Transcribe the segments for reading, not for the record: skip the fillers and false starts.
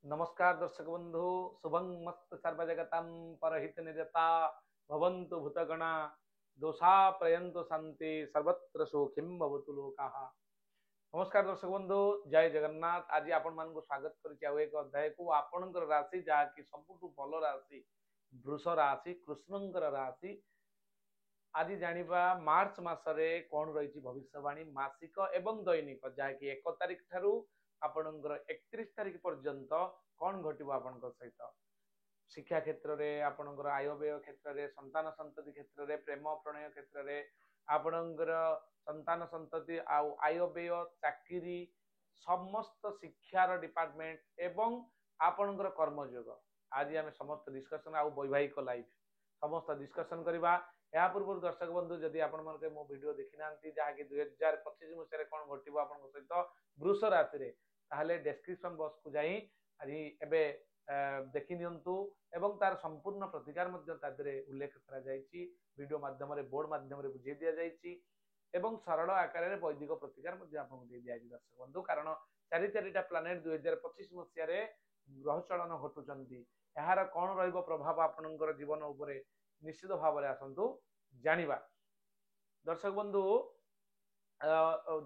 नमस्कार दर्शक बंधु शुभं मस्त सर्वजगतां परहित निरता भवन्तु भूतगणा दोषा प्रयन्तु शांति सर्वत्र सुखिं भवतु लोकाः। नमस्कार दर्शक बंधु जय जगन्नाथ। आज आपण मानक स्वागत करुछि एक अध्याय को आपणकर राशि जहाँकि सबुठु भल राशि वृष राशि कृष्णंकर राशि। आज जानिबा मार्च मासरे कौन रही भविष्यवाणी मासिक एवं दैनिक जहाँकि 1 तारिख ठारू आपणकर 31 तारिख पर्यंत कौन घटिबो आपणकर सहित शिक्षा क्षेत्र में आपणकर आय व्यय क्षेत्र में संतान संतति क्षेत्र में प्रेम प्रणय क्षेत्र में आपणकर संतान संतति आय व्यय चाकरी समस्त शिक्षार डिपार्टमेंट एवं आपणकर कर्मयोग आज आम समस्त डिस्कसन आउ वैवाहिक लाइफ समस्त डिस्कसन करवा। या पूर्व दर्शक बंधु जदि आपण मन मो वीडियो देखि नांती जहाँकि 2025 मसीह कौन घटिबो आपन सहित वृष राशि रे ताहले डिस्क्रिप्शन बॉक्स को जाई आज एबे देखि नियंतु एवं तार संपूर्ण प्रतिकार मध्ये तादरे उल्लेख करा जायछि वीडियो माध्यम रे बोर्ड माध्यम रे बुझे दिया जायछि एवं सरल आकार रे वैदिक प्रतिकार मध्ये आपन दे दिया जायछि दर्शक बंधु। कारण चारि चारिटा प्लानेट 2025 मसीह रे ग्रह चलन घटुचंती यार कौन रहइबो प्रभाव आपनकर जीवन उपरे निश्चित भाव में आसतु जानिबा। दर्शक बंधु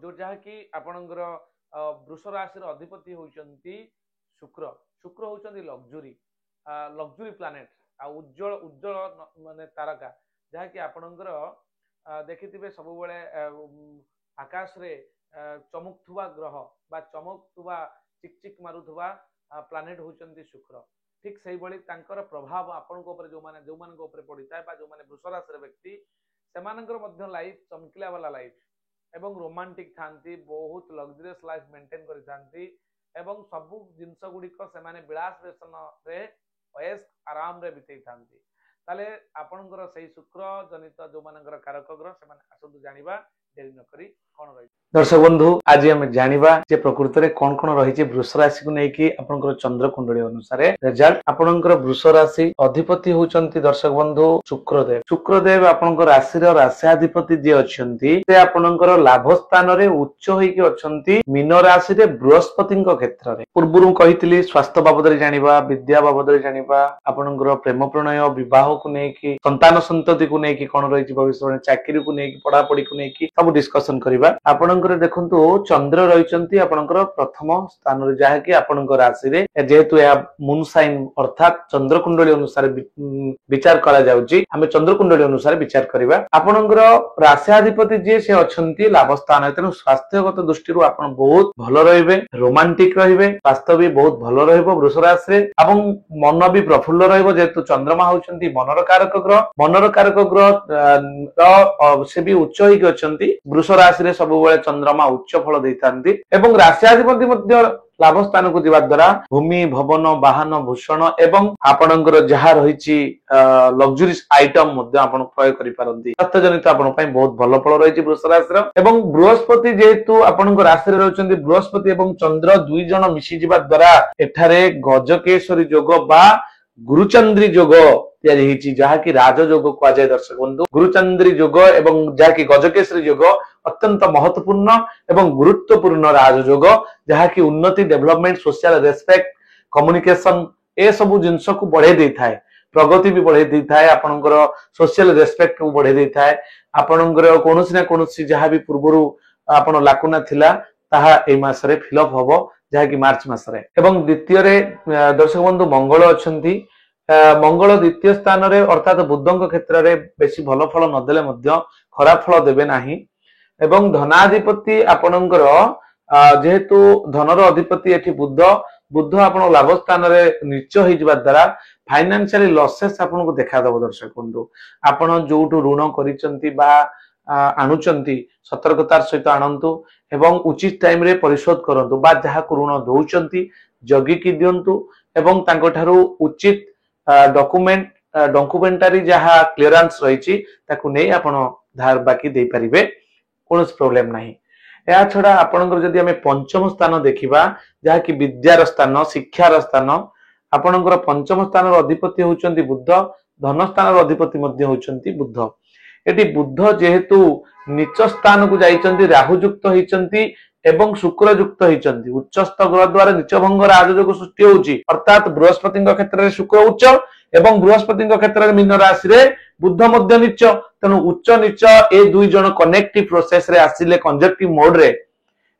जो जहाँकि आपणकर वृष राशि अधिपति होती शुक्र शुक्र होती लग्जुरी प्लानेट उज्जवल उज्जवल माने तारका जहाँकि आपणकर देखिथिबे सब बेले आकाश रे चमकुवा ग्रह बा चमकुवा चिकचिक मारुथुवा प्लानेट होती शुक्र। ठीक से भाई प्रभाव आपण जो माने पड़ी था जो माने वृष राशि व्यक्ति से लाइफ चमकिला वाला लाइफ एवं रोमांटिक थांती बहुत लग्जरियस लाइफ मेंटेन करि थांती एवं सबु जिंस गुड़िक से विलास व्यसन रे ऐश आराम रे बिताई थांती। ताले आपणकर सही शुक्र जनित जो मानकर कारक ग्रह से आसतु जानिबा देरी न करी कोन रही। दर्शक बंधु आज आम जानिबा जे प्रकृत रे कोन कोन रही वृष राशि को लेकिन आपणकर चंद्र कुंडली अनुसार रिजल्ट आपणकर वृष राशि अधिपति होचंती दर्शक बंधु शुक्रदेव। शुक्रदेव आपणकर राशि रो राश्याधिपति जे अछंती से आपणकर लाभ स्थान रे उच्च होइके अछंती मीन राशि रे बृहस्पति क्षेत्र रे। पूर्वरु कहितली स्वास्थ्य बाबद रे जानिबा विद्या बाबद रे जानिबा आपणकर प्रेम प्रणय विवाह को लेकिन संतान संतति को लेकिन कोन रही भविष्य चाकरी को लेकिन पढ़ा पढ़ी को लेकिन सब डिस्कशन करबा। आपण देखु चंद्र रही आपणकर प्रथम स्थान जहाँकि आपणकर राशि रे जेहेतु मून साइन अर्थात चंद्र कुंडली अनुसार विचार करा जाउची हमें चंद्र कुंडली अनुसार विचार करबा। आपणकर राश्याधिपति जे से अछंती लाभ स्थान तेणु स्वास्थ्यगत दृष्टि आपण बहुत भल रहिबे रोमांटिक रहिबे स्वास्थ्य भी बहुत भल रहइबो वृष राशि रे एवं मन भी प्रफुल्ल रहइबो जेहेतु चंद्रमा होचंती मनर कारक ग्रह से भी उच्च होइके अछंती वृष राशि रे सब बेले चंद्रमा उच्च फल देइतांती एवं राश्याधिपति मध्य लाभ स्थान को दिवा द्वारा भूमि भवन वाहन भूषण एवं आपणकर जहा रही लग्जरीज आइटम मध्य आपण क्रय करि पारंती स्वास्थ्य जनित आपण पई बहुत भल फल रही वृष राशि रो। एवं बृहस्पति जेहेतु आपणकर राशि रे रहउचंती बृहस्पति एवं चंद्र दुई जण मिसी जिबा द्वारा एठारे गजकेशरी योग बा गुरुचंद्री योग जहाँकि राजयोग कह जाए दर्शक बंधु गुरुचंद्री योग एवं जहाँकि गजकेशरी योग अत्यंत महत्वपूर्ण एवं गुरुत्वपूर्ण राजयोग जहाँकि उन्नति डेवलपमेंट सोशल रेस्पेक्ट कम्युनिकेशन ए सब जिनस को बढ़े दे थाए प्रगति भी बढ़े दे थाए आपणकर सोशल रेस्पेक्ट को बढ़े दे थाए आपणकर कोनोसी ना कोनोसी जहाँ भी पूर्वरु आपण लाकुना थिला ताहा ए मासरे फिलअप हबो जहाँकि मार्च मासरे। एवं द्वितीय रे दर्शक बंधु मंगल अछंती मंगल द्वितीय स्थान रे अर्थात बुधंक क्षेत्र रे बेसी भल फल नदेले मध्य खराब फल देबे नाही। एवं धनाधिपति आपणकर जेहेतु धनर अधिपति एठी बुध बुध आपण लाभ स्थान रे नीच होई जिबा द्वारा फाइनेंशियली लॉसेस आपन को देखा दबो दर्शक बंधु आपण जोटु ऋण करिसंती बा आणुचंती सतर्कतार सहित आणंतु एवं उचित टाइम रे परिशोध करंतु बा जहा को ऋण दउचंती जगी की दियंतु एवं तांको ठारू उचित डॉक्यूमेंटारी जहा क्लियरेंस रही ताकू नहीं आपण धार बाकी दे परिबे कोन प्रॉब्लम नहीं। या छडा आपनकर जदि हमें पंचम स्थान देखिबा जहा कि विद्यार स्थान शिक्षार स्थान आपनकर पंचम स्थान अधिपति होचंती बुध धन स्थान अधिपति मध्य होचंती बुध। एटी बुध जेहेतु नीच स्थान को जाइचंती राहु युक्त होइचंती एवं शुक्र युक्त होती उच्चस्थ ग्रह द्वारा नीच भंग राजयोग सृष्टि होउची अर्थात बृहस्पति क्षेत्र में शुक्र उच्च एवं बृहस्पति क्षेत्र में मीन राशि रे बुध मध्य नीच तेणु उच्च नीच ए दुई जन कनेक्टिव प्रोसेस रे आसिले कंजक्टिव मोड रे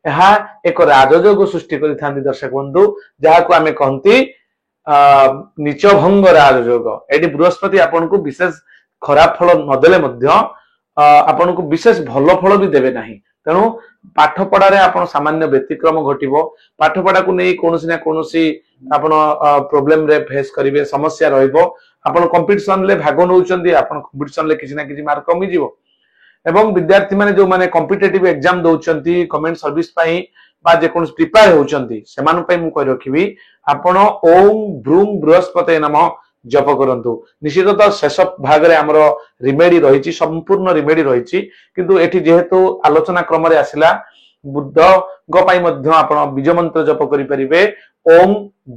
यह एक राजयोग सृष्टि करिथांती दर्शक बंधु जहाँ को आमे कहंती नीच भंग राजयोग एटी बृहस्पति आपन को विशेष खराब फल नदेले मध्य आपन को विशेष भल फल भी देबे नाही तेणु पाठ पढ़ारे आपण सामान्य व्यतिक्रम घटिबो पाठ पढ़ा को नहीं कोनोसी ना कोनोसी आपण प्रॉब्लम रे फेस करिवे समस्या रहइबो आपण कंपटीशन ले भाग नउचंदी आपण कंपटीशन ले किछि ना किछि मार्क कमी जिवो एवं विद्यार्थी माने जो माने कॉम्पिटिटिव एग्जाम दउचंती गवर्नमेंट सर्विस पई बा जे कोन प्रिपेयर होउचंती सेमान पई मु कहि रखिबी आपण ओम ब्रूम बृहस्पति नमः जप करंतु निश्चिततः शेष भाग रे हमरो रिमेडी रहिछि संपूर्ण रिमेडी रहिछि किंतु एठी जेहेतु आलोचना क्रम रे आसिला बुद्ध गो पई मध्य आपण बीज मंत्र जप करि परिबे ओम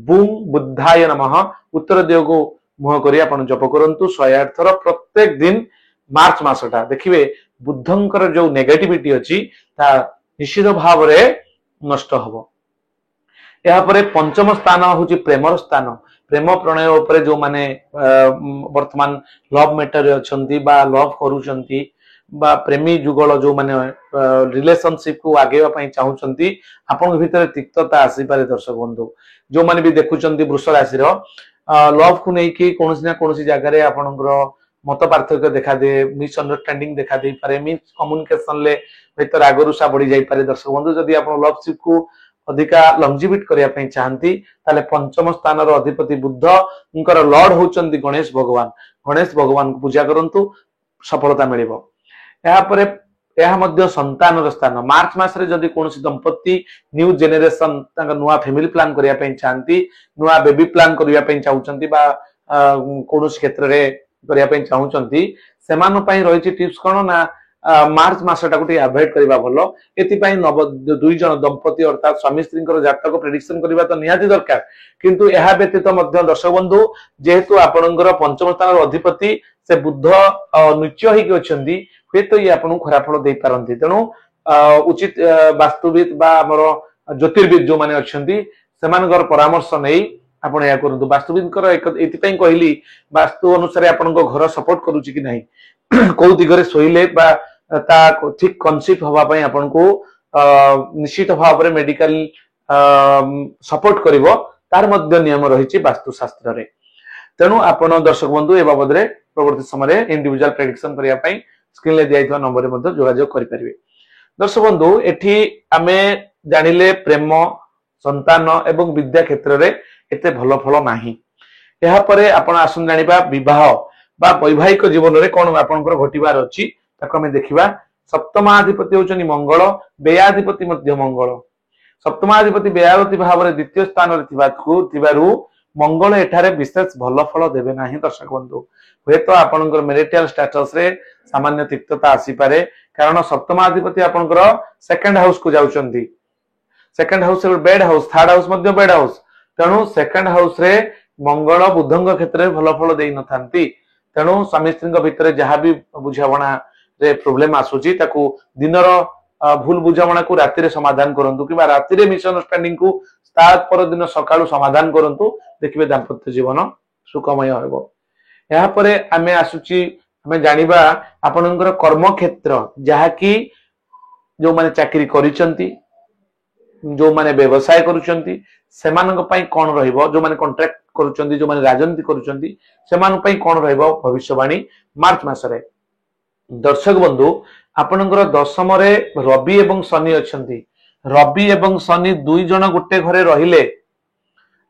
बूम बुद्धाय नमः उत्तर दिग को मुह करी आपण जप करंतु 108 थर प्रत्येक दिन मार्च मासटा देखिबे बुद्धंकर जो नेगेटिविटी अछि ता निश्चित भाव रे नष्ट हबो या परे पंचम स्थान होची प्रेमर स्थान प्रेम प्रणय उपरे जो माने वर्तमान लव मैटर अछंती बा लव करूचंती बा प्रेमी जुगल जो माने रिलेशनशिप को आगेवा पई चाहुचंती आपन भीतर तिक्तता आसी पारे दर्शक बंधु जो माने भी देखुचंती वृष राशि रो लव को नै कि कोनोसी ना कोनोसी जगह रे आपनकर मत पार्थक्य देखा दे मिसअंडरस्टैंडिंग देखा दे पारे मिस कम्युनिकेशन ले भीतर आगरुषा बढ़ी जाई पारे दर्शक बंधु जदि आपण लव शिप को अधिका लंजिविट करिया पई चाहंती ताले पंचम स्थान रो अधिपति बुद्ध उनकर लॉर्ड होचंती गणेश भगवान को पूजा करंतु सफलता मिलिबो या परे यह मध्य संतान रो स्थान मार्च मास रे जदि कोनोसी दंपति न्यू जनरेशन तांका नुवा फैमिली प्लान करिया पई चाहंती नुवा बेबी प्लान करिया पई चाहुचंती बा कोनोसी क्षेत्र रे करिया पई चाहुचंती सेमान पई रहिछि टिप्स कोन ना मार्च मासटा को अवॉइड करबा भलो एति पई नव दुई जन दंपति अर्थात स्वामी स्त्री जातक प्रेडिक्शन करबा तो निहाती दरकार किंतु एहा व्यतीत मध्य दर्शक बंधु जेहेतु आपनकर पंचम स्थान अधिपति से बुद्ध नीच होई अछंती हेतु ये आपन खराब फल दे पारंती तेणु उचित वास्तुविद बा हमर ज्योतिर्विद जो माने अछंती सेमानकर परामर्श नै आपण या करंतु वास्तुविदकर एति पई कहली वास्तु अनुसार आपनको घर सपोर्ट करूची कि नहीं को दिगरे सोइले बा ता ठीक कन्सेप्ट हवा पई आपनको निश्चित भाव रे मेडिकल सपोर्ट करिवो तार मध्य नियम रहिछि वास्तु शास्त्र रे तेणु आपण दर्शक बंधु ए बाबद रे प्रवर्ती समय इंडिविजुअल प्रेडिक्शन करिया पई स्क्रीन ले दिया नंबर रे मध्य जोगाजोग करि परिबे दर्शक बंधु एठी आमे जानिले प्रेम संतान एवं विद्या क्षेत्र रे एते भलो फलो नाही एहा परे आपण आसन जानिबा विवाह बा वैवाहिक जीवन रे कोन आपनकर घटिबार अछि ताको हम देखिबा सप्तमाधिपति होचनी मंगल व्ययाधिपति मध्य मंगल सप्तमाधिपति व्ययावती भाव रे द्वितीय स्थान रे थिबारु मंगल एठारे विशेष भलो फल देबे नाही दर्शक बंधु हे तो आपनकर मैरिटल स्टेटस रे सामान्य तिक्तता आसी पारे कारण सप्तमाधिपति आपनकर सेकंड हाउस को जाउचंदी सेकंड हाउस रे बेड हाउस थर्ड हाउस मध्य बेड हाउस तेणु सेकंड हाउस रे मंगल बुधंग क्षेत्र रे भलो फल देई नथांती तेणु स्वामी स्त्री भितर जहाँ भी बुझावना रे प्रॉब्लम आसुची ताकू दिनर भूल बुझावना को राति रे समाधान करंतु कि राति रे मिसअंडरस्टैंडिंग को स्टार्ट पर दिन सकाळु समाधान करंतु देखिबे दाम्पत्य जीवन सुखमय होबो या परे आमे आसुची हमें जानिबा आपनकर कर्म क्षेत्र जहा कि जो माने चाकरी करिसंती जो माने व्यवसाय करूचंती सेमानक पई कोन रहइबो जो माने कॉन्ट्रैक्ट करूचंती जो माने राजनीति करूचंती सेमान पई कोन रहइबो भविष्यवाणी मार्च मास रे दर्शक बंधु आपनकर दशम रे रवि एवं शनि अछंती रवि एवं शनि दुई जन गुटे घरे रहिले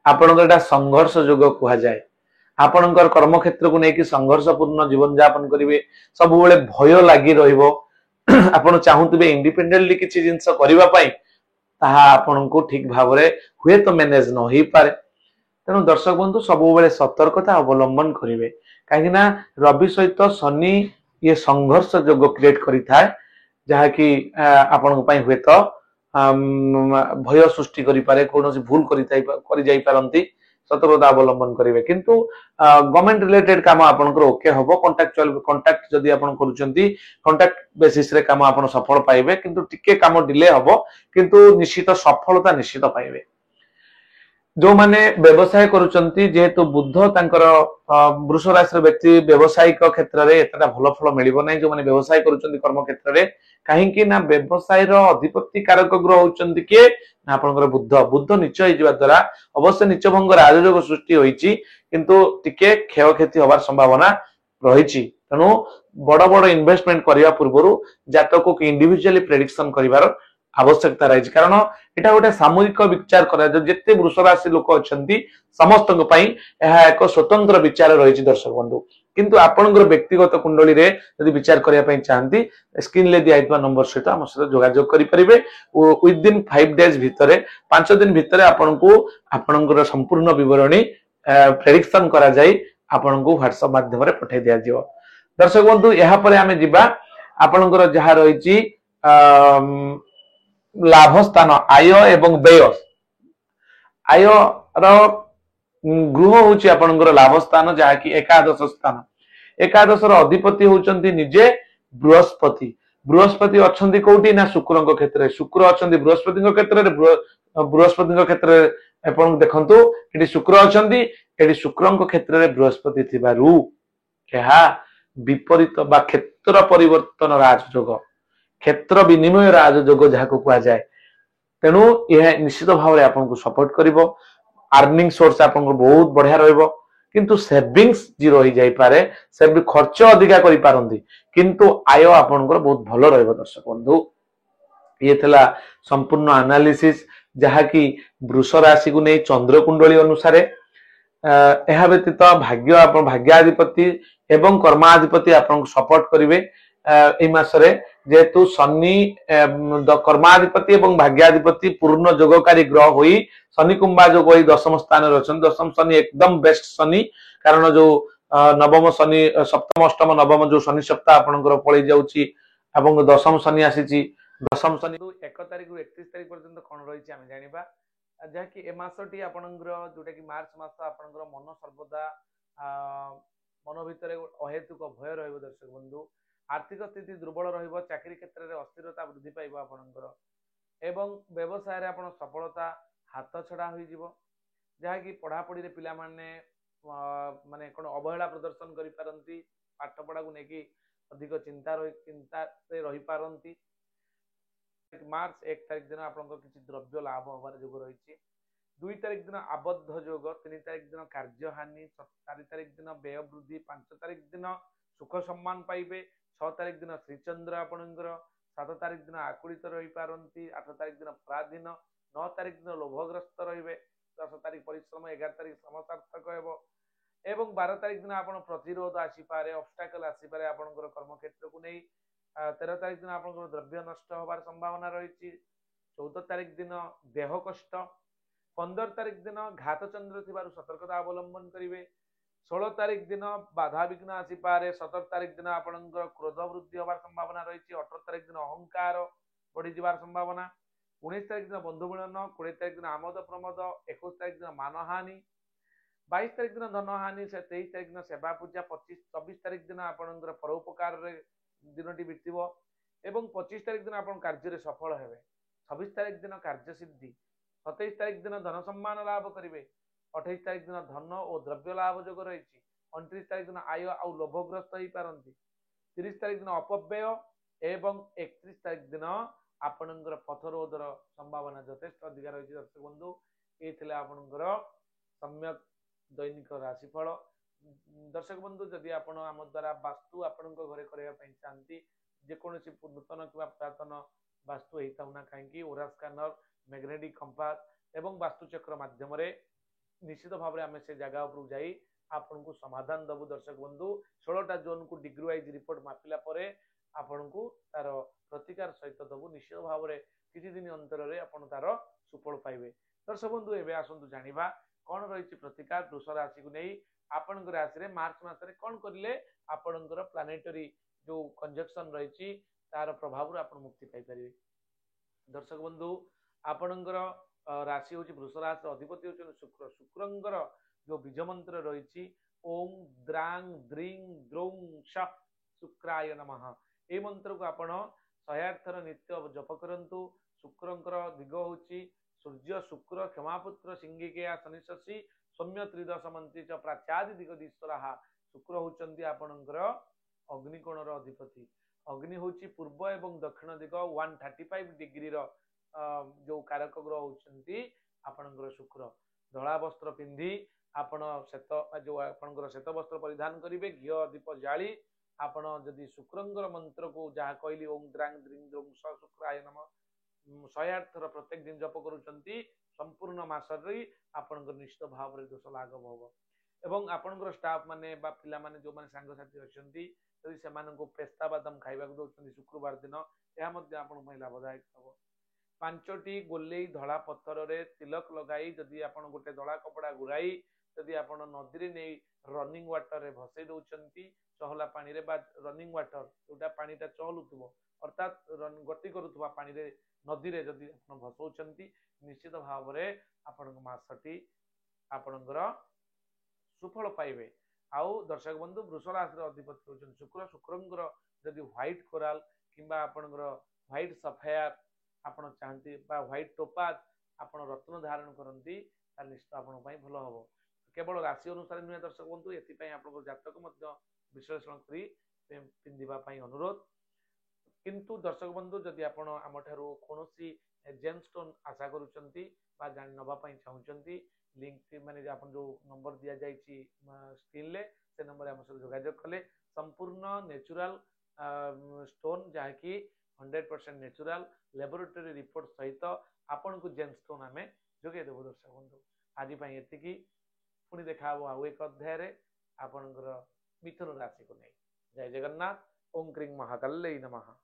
आपनकर एटा संघर्ष योग कुहा जाय आपनकर कर्म क्षेत्र को नेकी संघर्षपूर्ण जीवन यापन करिवे सब बेले भय लागि रहिबो आपण चाहुतबे इंडिपेंडेंटली किछि जिंस करिवा पई ताहा आपनको ठीक भाव रे हुए तो मैनेज न होई पारे तेणु दर्शक बंधु सब बेले सतर्कता अवलंबन करिवे काहे ना रवि सहित शनि ये संघर्ष योग क्रिएट करि थाए जहा कि आपनको पई हुए तो भय सृष्टि करि पारे कोनोसी भूल करि जाई पारंती सतर्कता अवलंबन करेंगे किंतु गवर्नमेंट रिलेटेड काम आपनकर ओके हबो कॉन्ट्रैक्चुअल कॉन्ट्रैक्ट जदि आपण करूचंती कॉन्ट्रैक्ट बेसिस रे काम आपण सफल पाइबे किंतु टिके काम डिले हबो किंतु निश्चित सफलता निश्चित पाइबे जो माने व्यवसाय करूचंती जेहेतु बुद्ध तांकर वृष राशि व्यक्ति व्यवसायिक क्षेत्र रे एतटा भल फल मिलिबो नै जो माने व्यवसाय करूचंती कर्म क्षेत्र रे काहे कि ना व्यवसाय रो अधिपति कारक ग्रह होचंती के ना आपनकर बुद्ध बुद्ध नीच होई जिवा द्वारा अवश्य नीच भंग राजयोग सृष्टि होईची किंतु टिके क्षय क्षति होबार संभावना रहिची तनु बड़ बड़ इन्वेस्टमेंट करिया पूर्वरु जातक को इंडिविजुअली प्रेडिक्शन करिवार आवश्यकता रही कारण एटा गोटे सामूहिक विचार करा जेते वृष राशि लोक अछंती समस्त एक स्वतंत्र विचार रही दर्शक बंधु किंतु आपनकर व्यक्तिगत कुंडली रे यदि विचार करिया पई चाहंती स्क्रीन ले दिया नंबर सहित हम सहित जोगाजोग करि परिबे विद इन 5 डेज भितरे 5 दिन भितरे आपनकू आपनकर संपूर्ण विवरणी प्रेडिक्शन करा जाई आपनकू व्हाट्सएप माध्यम रे पठाई दिया जिवो दर्शक बंधु यहाँ पर आमे जिबा आपनकर जहा रहिची लाभ स्थान आय एवं व्यय आय गृह होची आपनकर लाभ स्थान जहा कि एकादश स्थान एकादश अधिपति होचंती निजे बृहस्पति बृहस्पति अछंती कोठी ना शुक्रंक क्षेत्र शुक्र अछंती बृहस्पति क्षेत्र रे बृहस्पति क्षेत्र रे आपण देखंतु एटी शुक्र अछंती एटी शुक्रंक क्षेत्र रे बृहस्पति थिबारु एहा विपरीत बा क्षेत्र परिवर्तन राजयोग क्षेत्र विनिमय राजयोग जहाँ को कहा जाए तेणु यह निश्चित भाव आपको सपोर्ट करिवो अर्निंग सोर्स आपको बहुत बढ़िया रहिबो किंतु सेविंग्स जी रही जाई पारे से खर्च अधिका करि पारंती किंतु आय आपनकर बहुत भलो रहिबो दर्शक बंधु ये थला संपूर्ण एनालिसिस जहा कि वृष राशि को नहीं चंद्र कुंडली अनुसार यह व्यतीत भाग्य आप भाग्याधिपति एवं कर्माधिपति आपन सपोर्ट करिवे ए मासरे जेहेतु शनि कर्माधिपति एवं भाग्याधिपति पूर्ण जोगकारी ग्रह हुई शनि कुंभा जोग हुई दशम स्थान रही दशम शनि एकदम बेस्ट शनि कारण जो नवम शनि सप्तम अष्टम नवम जो शनि सप्ताह आपनकर पळी जाउची एवं दशम शनि आसीची दशम शनि 1 तारिख रु 31 तारिख पर्यंत कोन रहिची हम जानिबा जहा कि ए मासटी आपनकर जोटा कि मार्च मास आपनकर मन सर्वदा मन भितर अहेतुक भय रहइबो दर्शक बंधु आर्थिक स्थिति दुर्बल रहिबो चाकरी क्षेत्र में अस्थिरता वृद्धि पाइबो आपनकर एवं व्यवसाय रे आपण सफलता हाथ छड़ा होई जिवो जहा कि पढ़ापढ़ी रे पिला माने माने कोन अवहेला प्रदर्शन करि पारंती पाठ पढ़ा को नेकी अधिक चिंता रे रही पारंती मार्च 1 तारिख दिन आपनकर किछि द्रव्य लाभ होबार जोग रहिछि 2 तारिख दिन आबद्ध जोग 3 तारिख दिन कार्य हानि 4 तारिख दिन व्यय वृद्धि 5 तारिख दिन सुख सम्मान पाइबे 6 तारिख दिन श्रीचंद्र आपणकर 7 तारिख दिन आकुलित रही पारंती 8 तारिख दिन पराधीन 9 तारिख दिन लोभग्रस्त रहिबे 10 तारिख परिश्रम 11 तारिख समसार्थक हेबो एवं 12 तारिख दिन आपण प्रतिरोध आसी पारे ऑब्स्टैकल आसी पारे आपणकर कर्म क्षेत्र को नहीं 13 तारिख दिन आपणकर द्रव्य नष्ट होबार संभावना रही 14 तारिख दिन देह कष्ट 15 तारिख दिन घात चंद्र थिबारु सतर्कता अवलंबन करिवे 16 तारिख दिन बाधा विघ्न आसी पारे 17 तारिख दिन आपणकर क्रोध वृद्धि होबार संभावना रही 18 तारिख दिन अहंकार बढ़ी जिबार संभावना 19 तारिख दिन बंधु मिलन 20 तारिख दिन आमोद प्रमोद 21 तारिख दिन मानहानि 22 तारिख दिन धनहानि 23 तारिख दिन सेवा पूजा 24 तारिख दिन आपणकर परोपकार रे दिनटी बीतबो एवं 25 तारिख दिन आपण कार्य रे सफल हेबे 26 तारिख दिन कार्य सिद्धि 27 तारिख दिन धन सम्मान लाभ करिवे 28 तारिख दिन धन और द्रव्य लाभ जोग रही 29 तारिख दिन आय आ लोभग्रस्त हो पारती 30 तारिख दिन अपव्यय एवं 31 तारिख दिन आपणकर पथरोधर संभावना यथेष्ट अधिक रही दर्शक बंधु ये आपणकर सम्यक दैनिक राशिफल दर्शक बंधु जदि आपण आम द्वारा वास्तु आपण घरे करने चाहती जेकोसी नूतन कि पुरातन वास्तु होता ना कहीं ओरा स्कानर मैग्नेटिक कंपास एवं वास्तुचक्र माध्यम निश्चित भाव में से जगह उपरू जाई आपन को समाधान दबु दर्शक बंधु 16टा जोन को डिग्री वाइज रिपोर्ट मापिला परे आपन को तार प्रतिकार सहित दबु निश्चित भाव में किछि दिन अंतर रे आपन तार सुफल पाइबे दर्शक बंधु एबे आसंतु जानिबा कोन रहिछि प्रतिकार वृष राशि को नहीं आपन राशि रे मार्च मास रे कोन करले आपनकर प्लानेटरी जो कंजक्शन रहिछि तार प्रभाव रे आपन मुक्ति पाई परिबे दर्शक बंधु आपनकर राशि हूँ वृष राशि अधिपति होती शुक्र शुक्रंगर जो बीज मंत्र रही ओं द्रांग द्रींग द्रौं श शुक्राय नमः ये मंत्र को आपण 108 थर नित्य जप करंतु शुक्रंकर दिग हूँ सूर्य शुक्र क्षमापुत्र सिंगिकेया शनिशशी सौम्य त्रिदश मंत्री च प्राच्यादि दिगदीश्वर शुक्र होती आपणकर अग्निकोणर अधिपति अग्नि हूँ पूर्व एवं दक्षिण दिग 135 डिग्री जो कारक ग्रह होती आपणकर शुक्र धला वस्त्र पिंधि आपण श्वेत जो आपणकर श्वेत वस्त्र परिधान करेंगे घी दीप जाली आपण जदि शुक्रंगर मंत्र को जहाँ कहली ओं द्रांग द्रींग द्रौं स शुक्राय नम 108 थर प्रत्येक दिन जप करुँच संपूर्ण मसरे आपणकर निश्चित भाव में दोष लाघव हम एवं आपणकर स्टाफ माने बा पिला माने जो माने सांगसाथी अच्छी जदि से पेस्ता बादाम खाइबा दौरान शुक्रवार दिन यह आप लाभदायक हम 5टी गोलेई धला पत्थर रे तिलक लगाई जदि आप गोटे धला कपड़ा गुड़ाई जदि आप नदी नहीं रनिंग वाटर रे भसई दौरान चहला पानी रे बा रनिंग वाटर जोटा पानीटा चहलुव अर्थात गति करुवा पानी रे नदी रे जदि आप भसौं निश्चित भाव में आपण मासटी आपणकर सुफल पाइबे आउ दर्शक बंधु वृष राशि अधिपति होती शुक्र शुक्रंकर जदि व्हाइट कोराल किंबा आपणकर व्हाइट सफायर आपण चाहती व्हाइट टोपाज आपण रत्न धारण करती निश्चित आपण भल हम केवल राशि अनुसार नुहे दर्शक बंधु ये आप जातक विश्लेषण कर पिंधापी अनुरोध किंतु दर्शक बंधु जदि आपण आम कौन जेम स्टोन आशा करवाई चाहते लिंक माने आप जो नंबर दि जाइए स्क्रीन ले से नंबर आम सहित जोगाजोग कले संपूर्ण नेचुरल स्टोन जहाँकि 100% नेचुरल लैबोरेटरी रिपोर्ट सहित आपण को जेम स्टोन आम जोगेदेव दर्शक बंधु आज ये पुणी देखा आउ एक अध्याय आपणकर मिथुन राशि को नहीं जय जगन्नाथ ओं क्रीं महाकाल्यै नमः।